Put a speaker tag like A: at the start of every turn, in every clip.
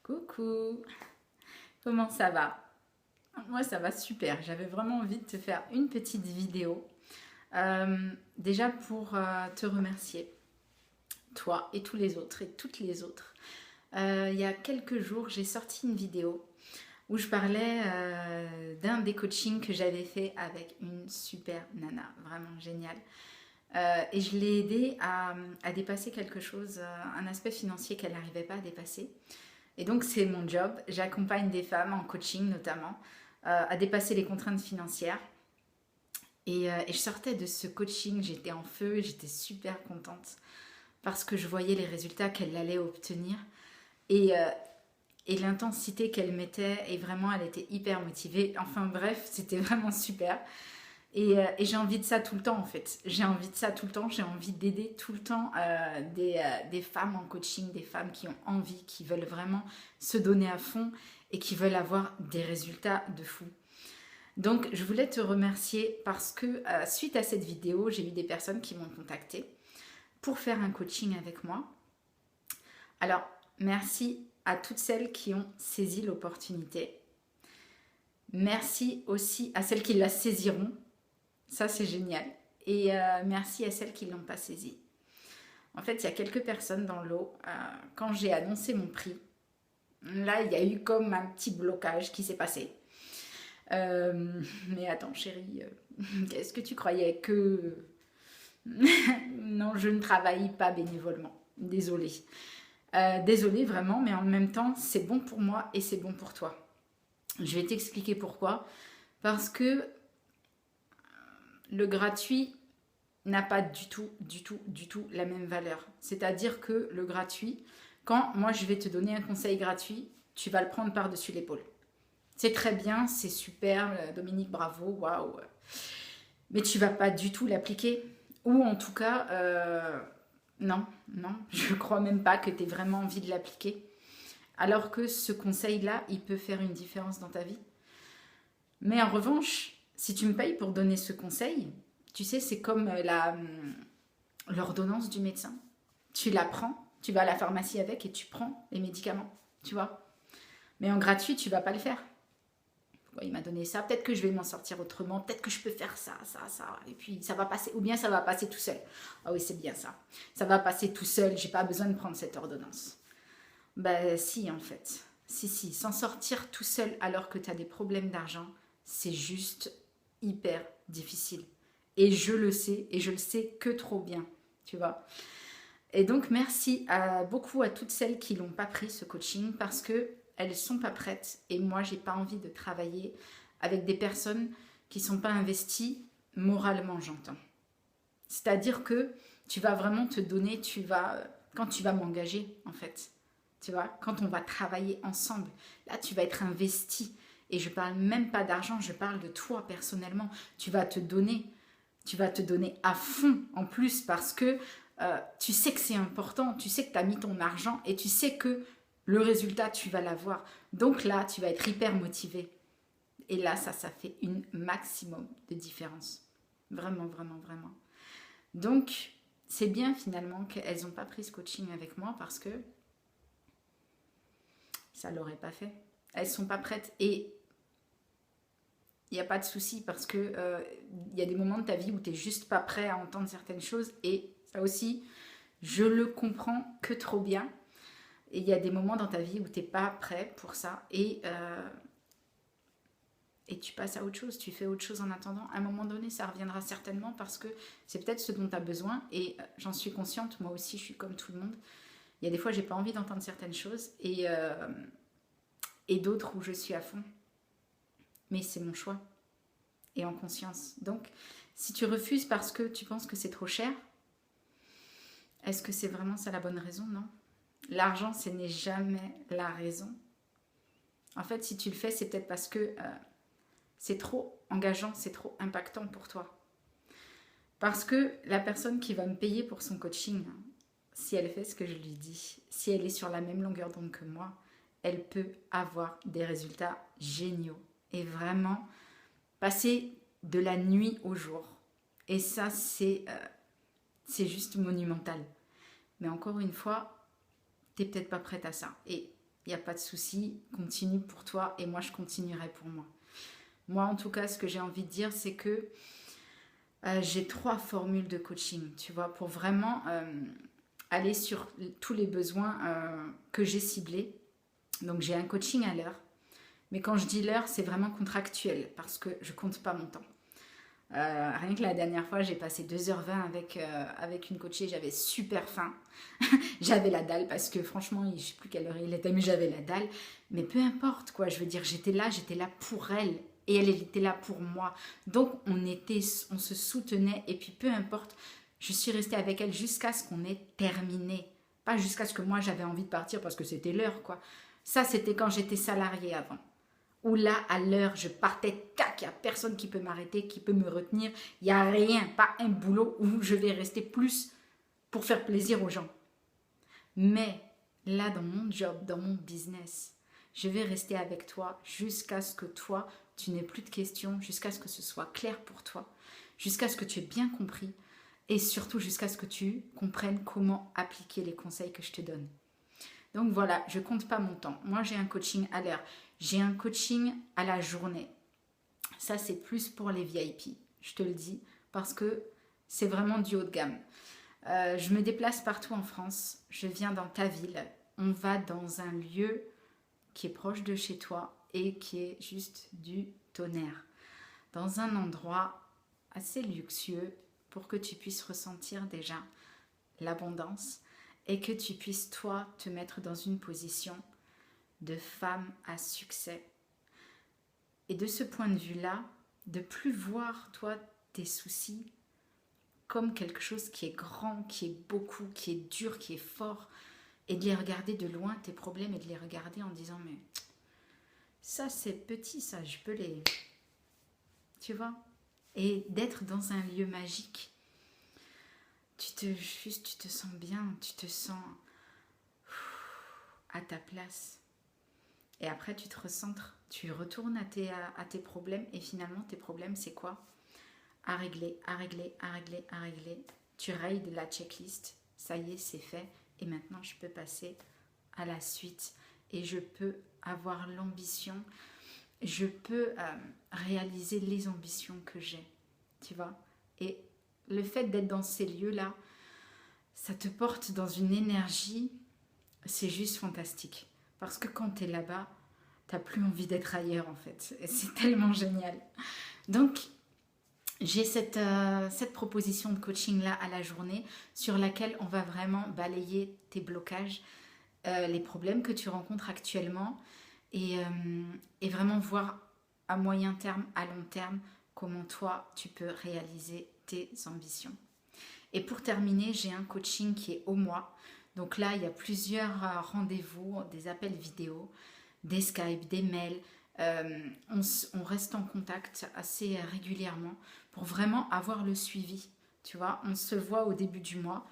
A: Coucou, comment ça va? Moi ça va super, j'avais vraiment envie de te faire une petite vidéo. Déjà pour te remercier, toi et tous les autres et toutes les autres. Il y a quelques jours j'ai sorti une vidéo où je parlais d'un des coachings que j'avais fait avec une super nana, vraiment géniale. Et je l'ai aidée à dépasser quelque chose, un aspect financier qu'elle n'arrivait pas à dépasser. Et donc, c'est mon job. J'accompagne des femmes en coaching notamment à dépasser les contraintes financières. Et je sortais de ce coaching, j'étais en feu, j'étais super contente parce que je voyais les résultats qu'elle allait obtenir et, euh, et l'intensité qu'elle mettait. Et vraiment, elle était hyper motivée. Enfin bref, c'était vraiment super. Et j'ai envie de ça tout le temps en fait. J'ai envie de ça tout le temps. J'ai envie d'aider tout le temps des femmes en coaching, des femmes qui ont envie, qui veulent vraiment se donner à fond et qui veulent avoir des résultats de fou. Donc je voulais te remercier parce que suite à cette vidéo, j'ai eu des personnes qui m'ont contacté pour faire un coaching avec moi. Alors merci à toutes celles qui ont saisi l'opportunité. Merci aussi à celles qui la saisiront. Ça, c'est génial. Et merci à celles qui ne l'ont pas saisi. En fait, il y a quelques personnes dans l'eau. Quand j'ai annoncé mon prix, là, il y a eu comme un petit blocage qui s'est passé. Mais attends, chérie, qu'est-ce que tu croyais que... Non, je ne travaille pas bénévolement. Désolée. Désolée, vraiment, mais en même temps, c'est bon pour moi et c'est bon pour toi. Je vais t'expliquer pourquoi. Parce que le gratuit n'a pas du tout la même valeur. C'est-à-dire que le gratuit, quand moi je vais te donner un conseil gratuit, tu vas le prendre par-dessus l'épaule. C'est très bien, c'est super, Dominique, bravo, waouh. Mais tu vas pas du tout l'appliquer. Ou en tout cas, non, je crois même pas que tu aies vraiment envie de l'appliquer. Alors que ce conseil-là, il peut faire une différence dans ta vie. Mais en revanche, si tu me payes pour donner ce conseil, tu sais, c'est comme l'ordonnance du médecin. Tu la prends, tu vas à la pharmacie avec et tu prends les médicaments, tu vois. Mais en gratuit, tu vas pas le faire. Ouais, il m'a donné ça, peut-être que je vais m'en sortir autrement, peut-être que je peux faire ça, et puis ça va passer, ou bien ça va passer tout seul. Ah oui, c'est bien ça. Ça va passer tout seul, j'ai pas besoin de prendre cette ordonnance. Ben si, en fait. Si, s'en sortir tout seul alors que tu as des problèmes d'argent, c'est juste hyper difficile. Et je le sais, et je le sais que trop bien, tu vois. Et donc, merci beaucoup à toutes celles qui n'ont pas pris ce coaching parce qu'elles ne sont pas prêtes. Et moi, j'ai pas envie de travailler avec des personnes qui ne sont pas investies moralement, j'entends. C'est-à-dire que tu vas vraiment te donner, quand tu vas m'engager, en fait. Tu vois, quand on va travailler ensemble, là, tu vas être investi. Et je parle même pas d'argent, je parle de toi personnellement. Tu vas te donner à fond en plus parce que tu sais que c'est important, tu sais que tu as mis ton argent et tu sais que le résultat, tu vas l'avoir. Donc là, tu vas être hyper motivé. Et là, ça fait une maximum de différence. Vraiment, vraiment, vraiment. Donc, c'est bien finalement qu'elles n'ont pas pris ce coaching avec moi parce que ça ne l'aurait pas fait. Elles ne sont pas prêtes et il n'y a pas de souci parce que y a des moments de ta vie où tu n'es juste pas prêt à entendre certaines choses et ça aussi, je le comprends que trop bien. Et il y a des moments dans ta vie où tu n'es pas prêt pour ça et tu passes à autre chose, tu fais autre chose en attendant. À un moment donné, ça reviendra certainement parce que c'est peut-être ce dont tu as besoin et j'en suis consciente, moi aussi je suis comme tout le monde. Il y a des fois, j'ai pas envie d'entendre certaines choses et d'autres où je suis à fond. Mais c'est mon choix et en conscience. Donc, si tu refuses parce que tu penses que c'est trop cher, est-ce que c'est vraiment ça la bonne raison? Non. L'argent, ce n'est jamais la raison. En fait, si tu le fais, c'est peut-être parce que c'est trop engageant, c'est trop impactant pour toi. Parce que la personne qui va me payer pour son coaching, si elle fait ce que je lui dis, si elle est sur la même longueur d'onde que moi, elle peut avoir des résultats géniaux. Et vraiment, passer de la nuit au jour. Et ça, c'est juste monumental. Mais encore une fois, t'es peut-être pas prête à ça. Et il n'y a pas de souci, continue pour toi et moi je continuerai pour moi. Moi en tout cas, ce que j'ai envie de dire, c'est que j'ai 3 formules de coaching, tu vois, pour vraiment aller sur tous les besoins que j'ai ciblés. Donc j'ai un coaching à l'heure, mais quand je dis l'heure, c'est vraiment contractuel parce que je compte pas mon temps. Rien que la dernière fois, j'ai passé 2h20 avec une coachée, j'avais super faim. J'avais la dalle parce que franchement, je sais plus quelle heure il était, mais j'avais la dalle. Mais peu importe quoi, je veux dire, j'étais là pour elle et elle était là pour moi. Donc on se soutenait et puis peu importe, je suis restée avec elle jusqu'à ce qu'on ait terminé. Pas jusqu'à ce que moi j'avais envie de partir parce que c'était l'heure quoi. Ça c'était quand j'étais salariée avant. Où là, à l'heure, je partais, tac, il n'y a personne qui peut m'arrêter, qui peut me retenir. Il n'y a rien, pas un boulot où je vais rester plus pour faire plaisir aux gens. Mais là, dans mon job, dans mon business, je vais rester avec toi jusqu'à ce que toi, tu n'aies plus de questions, jusqu'à ce que ce soit clair pour toi, jusqu'à ce que tu aies bien compris et surtout jusqu'à ce que tu comprennes comment appliquer les conseils que je te donne. Donc voilà, je ne compte pas mon temps. Moi, j'ai un coaching à l'heure. J'ai un coaching à la journée. Ça, c'est plus pour les VIP, je te le dis, parce que c'est vraiment du haut de gamme. Je me déplace partout en France. Je viens dans ta ville. On va dans un lieu qui est proche de chez toi et qui est juste du tonnerre. Dans un endroit assez luxueux pour que tu puisses ressentir déjà l'abondance et que tu puisses, toi, te mettre dans une position de femme à succès. Et de ce point de vue-là, de plus voir, toi, tes soucis comme quelque chose qui est grand, qui est beaucoup, qui est dur, qui est fort, et de les regarder de loin, tes problèmes, et de les regarder en disant, mais ça c'est petit, ça, je peux les... Tu vois? Et d'être dans un lieu magique, tu te sens bien, tu te sens à ta place. Et après, tu te recentres, tu retournes à tes problèmes. Et finalement, tes problèmes, c'est quoi? À régler, à régler, à régler, à régler. Tu rayes de la checklist. Ça y est, c'est fait. Et maintenant, je peux passer à la suite. Et je peux avoir l'ambition. Je peux réaliser les ambitions que j'ai. Tu vois? Et le fait d'être dans ces lieux-là, ça te porte dans une énergie. C'est juste fantastique. Parce que quand tu es là-bas, tu n'as plus envie d'être ailleurs en fait. Et c'est tellement génial. Donc, j'ai cette proposition de coaching-là à la journée sur laquelle on va vraiment balayer tes blocages, les problèmes que tu rencontres actuellement et vraiment voir à moyen terme, à long terme, comment toi, tu peux réaliser tes ambitions. Et pour terminer, j'ai un coaching qui est au mois. Donc là, il y a plusieurs rendez-vous, des appels vidéo, des Skype, des mails. On reste en contact assez régulièrement pour vraiment avoir le suivi. Tu vois, on se voit au début du mois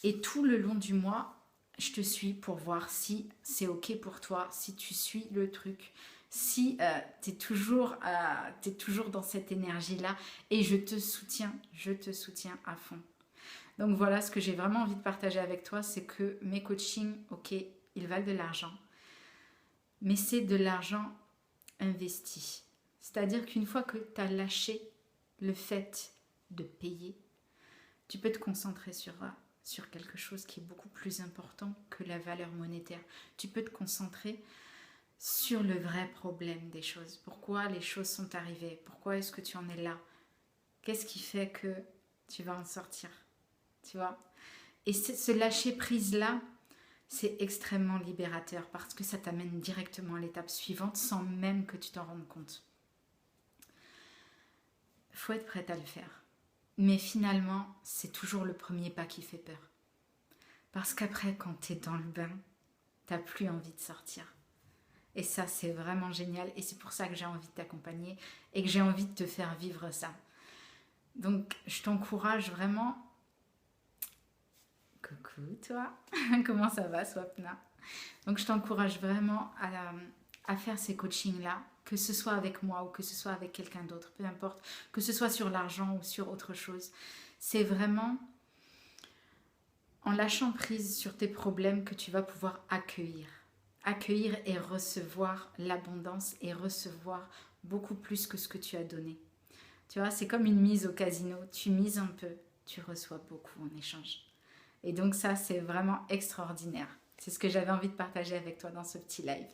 A: et tout le long du mois, je te suis pour voir si c'est OK pour toi, si tu suis le truc, si tu es toujours dans cette énergie-là et je te soutiens à fond. Donc voilà, ce que j'ai vraiment envie de partager avec toi, c'est que mes coachings, ok, ils valent de l'argent, mais c'est de l'argent investi. C'est-à-dire qu'une fois que tu as lâché le fait de payer, tu peux te concentrer sur quelque chose qui est beaucoup plus important que la valeur monétaire. Tu peux te concentrer sur le vrai problème des choses. Pourquoi les choses sont arrivées? Pourquoi est-ce que tu en es là? Qu'est-ce qui fait que tu vas en sortir? Tu vois? Et ce lâcher prise là, c'est extrêmement libérateur parce que ça t'amène directement à l'étape suivante sans même que tu t'en rendes compte. Il faut être prête à le faire. Mais finalement, c'est toujours le premier pas qui fait peur. Parce qu'après, quand tu es dans le bain, tu n'as plus envie de sortir. Et ça, c'est vraiment génial. Et c'est pour ça que j'ai envie de t'accompagner et que j'ai envie de te faire vivre ça. Donc, je t'encourage vraiment. Coucou toi, comment ça va Swapna? Donc je t'encourage vraiment à faire ces coachings-là, que ce soit avec moi ou que ce soit avec quelqu'un d'autre, peu importe, que ce soit sur l'argent ou sur autre chose. C'est vraiment en lâchant prise sur tes problèmes que tu vas pouvoir accueillir accueillir et recevoir l'abondance et recevoir beaucoup plus que ce que tu as donné. Tu vois, c'est comme une mise au casino. Tu mises un peu, tu reçois beaucoup en échange. Et donc ça, c'est vraiment extraordinaire. C'est ce que j'avais envie de partager avec toi dans ce petit live.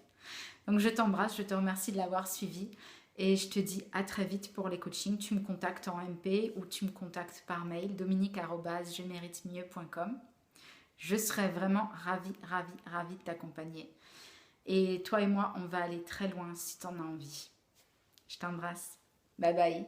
A: Donc je t'embrasse, je te remercie de l'avoir suivi et je te dis à très vite pour les coachings. Tu me contactes en MP ou tu me contactes par mail dominique@jeméritememieux.com. Je serai vraiment ravie de t'accompagner. Et toi et moi, on va aller très loin si tu en as envie. Je t'embrasse. Bye bye.